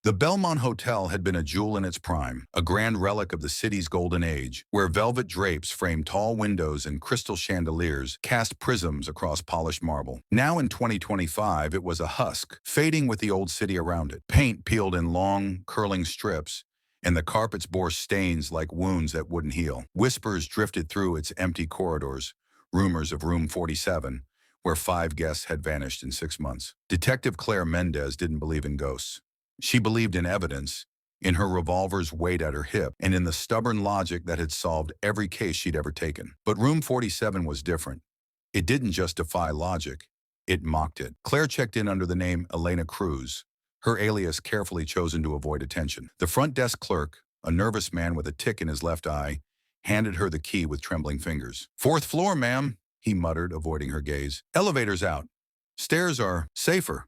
The Bellmont Hotel had been a jewel in its prime, a grand relic of the city's golden age, where velvet drapes framed tall windows and crystal chandeliers cast prisms across polished marble. Now in 2025, it was a husk, fading with the old city around it. Paint peeled in long, curling strips, and the carpets bore stains like wounds that wouldn't heal. Whispers drifted through its empty corridors, rumors of Room 47, where 5 guests had vanished in 6 months. Detective Claire Mendez didn't believe in ghosts. She believed in evidence, in her revolver's weight at her hip, and in the stubborn logic that had solved every case she'd ever taken. But Room 47 was different. It didn't just defy logic, it mocked it. Claire checked in under the name Elena Cruz, her alias carefully chosen to avoid attention. The front desk clerk, a nervous man with a tick in his left eye, handed her the key with trembling fingers. "Fourth floor, ma'am," he muttered, avoiding her gaze. "Elevator's out. Stairs are safer."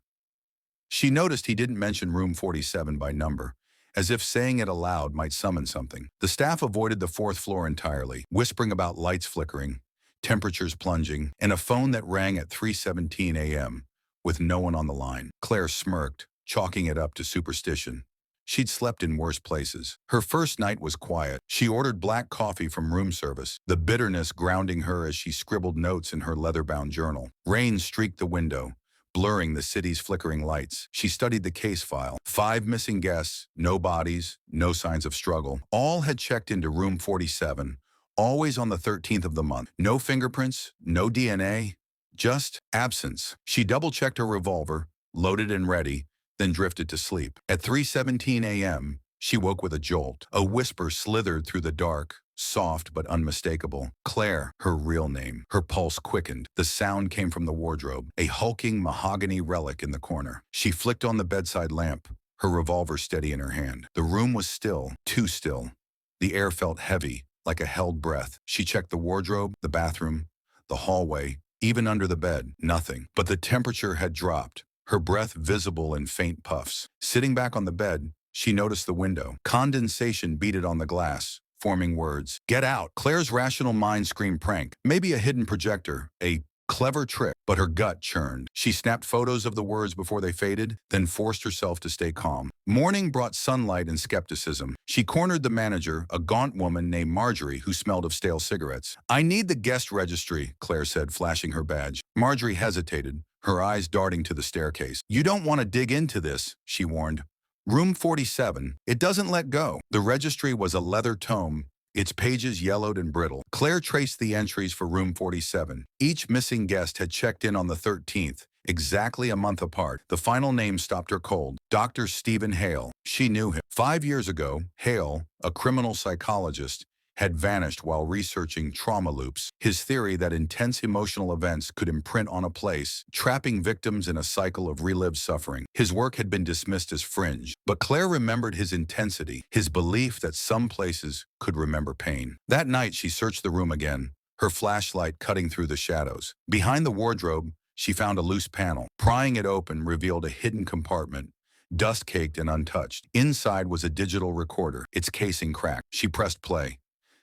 She noticed he didn't mention Room 47 by number, as if saying it aloud might summon something. The staff avoided the fourth floor entirely, whispering about lights flickering, temperatures plunging, and a phone that rang at 3:17 a.m., with no one on the line. Claire smirked, chalking it up to superstition. She'd slept in worse places. Her first night was quiet. She ordered black coffee from room service, the bitterness grounding her as she scribbled notes in her leather-bound journal. Rain streaked the window, blurring the city's flickering lights. She studied the case file. 5 missing guests, no bodies, no signs of struggle. All had checked into Room 47, always on the 13th of the month. No fingerprints, no DNA, just absence. She double-checked her revolver, loaded and ready, then drifted to sleep. At 3:17 a.m., she woke with a jolt. A whisper slithered through the dark, soft but unmistakable. Claire, her real name. Her pulse quickened. The sound came from the wardrobe, a hulking mahogany relic in the corner. She flicked on the bedside lamp, her revolver steady in her hand. The room was still, too still. The air felt heavy, like a held breath. She checked the wardrobe, the bathroom, the hallway, even under the bed. Nothing. But the temperature had dropped, her breath visible in faint puffs. Sitting back on the bed, she noticed the window. Condensation beaded on the glass, forming words. "Get out!" Claire's rational mind screamed prank. Maybe a hidden projector, a clever trick, but her gut churned. She snapped photos of the words before they faded, then forced herself to stay calm. Morning brought sunlight and skepticism. She cornered the manager, a gaunt woman named Marjorie who smelled of stale cigarettes. "I need the guest registry," Claire said, flashing her badge. Marjorie hesitated, her eyes darting to the staircase. "You don't want to dig into this," she warned. Room 47, it doesn't let go. The registry was a leather tome, its pages yellowed and brittle. Claire traced the entries for Room 47. Each missing guest had checked in on the 13th, exactly a month apart. The final name stopped her cold. Dr. Stephen Hale. She knew him. 5 years ago, Hale, a criminal psychologist, had vanished while researching trauma loops. His theory that intense emotional events could imprint on a place, trapping victims in a cycle of relived suffering. His work had been dismissed as fringe, but Claire remembered his intensity, his belief that some places could remember pain. That night, she searched the room again, her flashlight cutting through the shadows. Behind the wardrobe, she found a loose panel. Prying it open revealed a hidden compartment, dust-caked and untouched. Inside was a digital recorder, its casing cracked. She pressed play.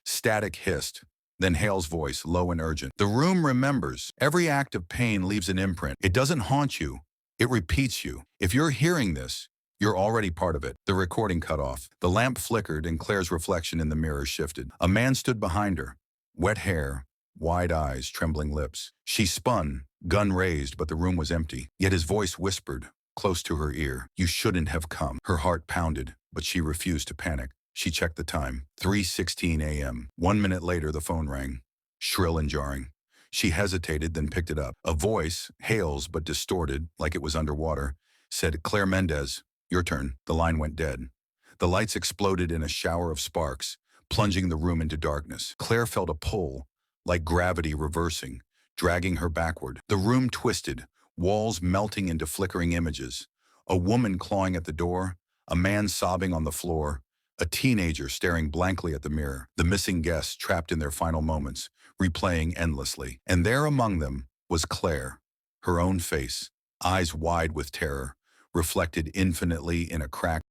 Static hissed, then Hale's voice, low and urgent. "The room remembers. Every act of pain leaves an imprint. It doesn't haunt you, it repeats you. If you're hearing this, you're already part of it." The recording cut off. The lamp flickered and Claire's reflection in the mirror shifted. A man stood behind her, wet hair, wide eyes, trembling lips. She spun, gun raised, but the room was empty. Yet his voice whispered, close to her ear, "You shouldn't have come." Her heart pounded, but she refused to panic. She checked the time. 3:16 a.m. 1 minute later, the phone rang, shrill and jarring. She hesitated, then picked it up. A voice, Hale's but distorted, like it was underwater, said, "Claire Mendez, your turn." The line went dead. The lights exploded in a shower of sparks, plunging the room into darkness. Claire felt a pull, like gravity reversing, dragging her backward. The room twisted, walls melting into flickering images. A woman clawing at the door, a man sobbing on the floor, a teenager staring blankly at the mirror, the missing guests trapped in their final moments, replaying endlessly. And there among them was Claire, her own face, eyes wide with terror, reflected infinitely in a cracked